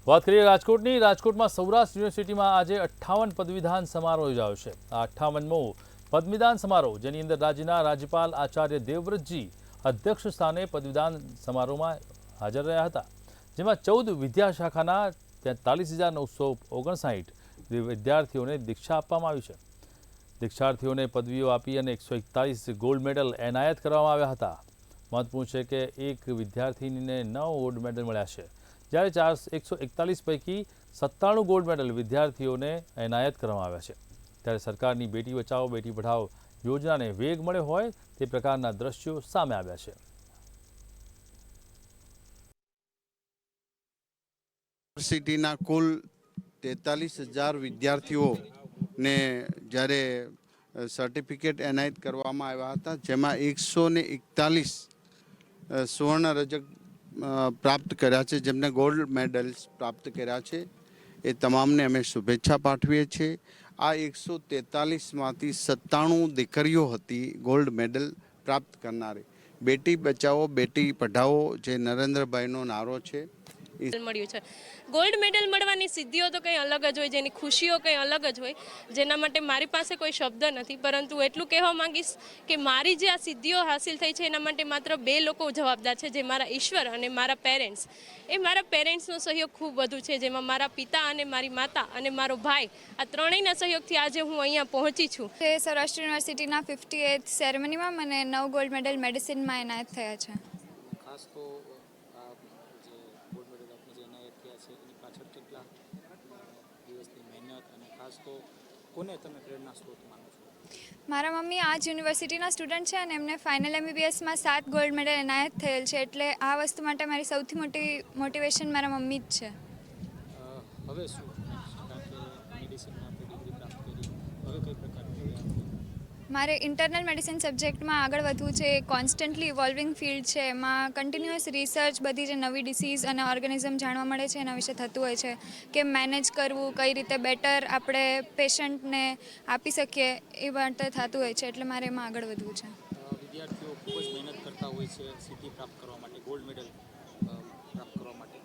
વાત કરીએ રાજકોટની. રાજકોટમાં સૌરાષ્ટ્ર યુનિવર્સિટીમાં આજે 58 પદવીદાન સમારોહ યોજાયો છે. આ 58મો પદવીદાન સમારોહ, જેની અંદર રાજ્યના રાજ્યપાલ આચાર્ય દેવવ્રતજી અધ્યક્ષ સ્થાને પદવીદાન સમારોહમાં હાજર રહ્યા હતા, જેમાં 14 વિદ્યાશાખાના 43,959 વિદ્યાર્થીઓને દીક્ષા આપવામાં આવી છે. દીક્ષાર્થીઓને પદવીઓ આપી અને 141 ગોલ્ડ મેડલ એનાયત કરવામાં આવ્યા હતા. મહત્વપૂર્ણ છે કે એક વિદ્યાર્થીનીને 9 ગોલ્ડ મેડલ મળ્યા છે, જ્યારે 141 પૈકી 97 ગોલ્ડ મેડલ વિદ્યાર્થીઓને એનાયત કરવામાં આવ્યા છે. ત્યારે સરકારની બેટી બચાવો બેટી પઢાઓ યોજનાને વેગ મળ્યો હોય તે પ્રકારના દ્રશ્યો સામે આવ્યા છે. યુનિવર્સિટીના કુલ 43,000 વિદ્યાર્થીઓને જ્યારે સર્ટિફિકેટ એનાયત કરવામાં આવ્યા હતા, જેમાં 141 સુવર્ણ રજક પ્રાપ્ત કર્યા છે, જેમને ગોલ્ડ મેડલ્સ પ્રાપ્ત કર્યા છે. એ તમામને અમે શુભેચ્છા પાઠવીએ છીએ. આ 143માંથી 97 દીકરીઓ હતી ગોલ્ડ મેડલ પ્રાપ્ત કરનારી. બેટી બચાવો બેટી પઢાઓ જે નરેન્દ્રભાઈનો નારો છે મળ્યું છે. ગોલ્ડ મેડલ મળવાની સિદ્ધિઓ તો કંઈ અલગ જ હોય, જેની ખુશીઓ કંઈ અલગ જ હોય, જેના માટે મારી પાસે કોઈ શબ્દ નથી. પરંતુ એટલું કહેવા માંગીશ કે મારી જે આ સિદ્ધિઓ હાસિલ થઈ છે એના માટે માત્ર 2 લોકો જવાબદાર છે, જે મારા ઈશ્વર અને મારા પેરેન્ટ્સ. એ મારા પેરેન્ટ્સનો સહયોગ ખૂબ વધુ છે, જેમાં મારા પિતા અને મારી માતા અને મારો ભાઈ, આ ત્રણેયના સહયોગથી આજે હું અહીંયા પહોંચી છું. સૌરાષ્ટ્ર યુનિવર્સિટીના 58th સેરેમનીમાં મને 9 ગોલ્ડ મેડલ મેડિસિનમાં એનાયત થયા છે. ખાસ તો જે ગોલ્ડ મેડલ આપને જે એનાયત થયા છે એની પાછળ કેટલા દિવસની મહેનત અને ખાસ તો કોને તમે પ્રેરણા સ્ત્રોત માનો છો? મારા મમ્મી આ જ યુનિવર્સિટીના સ્ટુડન્ટ છે અને એમને ફાઇનલ MBBSમાં 7 ગોલ્ડ મેડલ એનાયત થયેલ છે, એટલે આ વસ્તુ માટે મારી સૌથી મોટી મોટિવેશન મારા મમ્મી જ છે. હવે શું કારણ કે મેડિસિનમાં આપણે ડિગ્રી પ્રાપ્ત કરી, હવે કઈ પ્રકારની મારે ઇન્ટરનલ મેડિસિન સબ્જેક્ટમાં આગળ વધવું છે. કોન્સ્ટન્ટલી ઇવોલ્વિંગ ફિલ્ડ છે, એમાં કન્ટિન્યુઅસ રિસર્ચ, બધી જે નવી ડિસીઝ અને ઓર્ગેનિઝમ જાણવા મળે છે એના વિશે થતું હોય છે, કે મેનેજ કરવું, કઈ રીતે બેટર આપણે પેશન્ટને આપી શકીએ એ માટે થતું હોય છે, એટલે મારે એમાં આગળ વધવું છે. વિદ્યાર્થીઓ ખૂબ જ મહેનત કરતા હોય છે સિદ્ધિ પ્રાપ્ત કરવા માટે, ગોલ્ડ મેડલ પ્રાપ્ત કરવા માટે.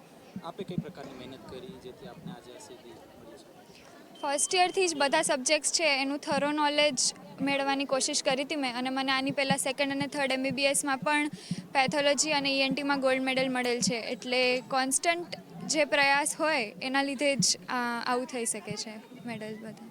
આપે કઈ પ્રકારની મહેનત કરી જેથી આપને આજે આ સિદ્ધિ મળી છે? ફર્સ્ટ યરથી જ બધા સબ્જેક્ટ્સ છે એનું થરો નોલેજ મેળવવાની કોશિશ કરી હતી મેં, અને મને આની પહેલાં 2nd અને 3rd MBBSમાં પણ પેથોલોજી અને ENTમાં ગોલ્ડ મેડલ મળેલ છે. એટલે કોન્સ્ટન્ટ જે પ્રયાસ હોય એના લીધે જ આવું થઈ શકે છે મેડલ બધા.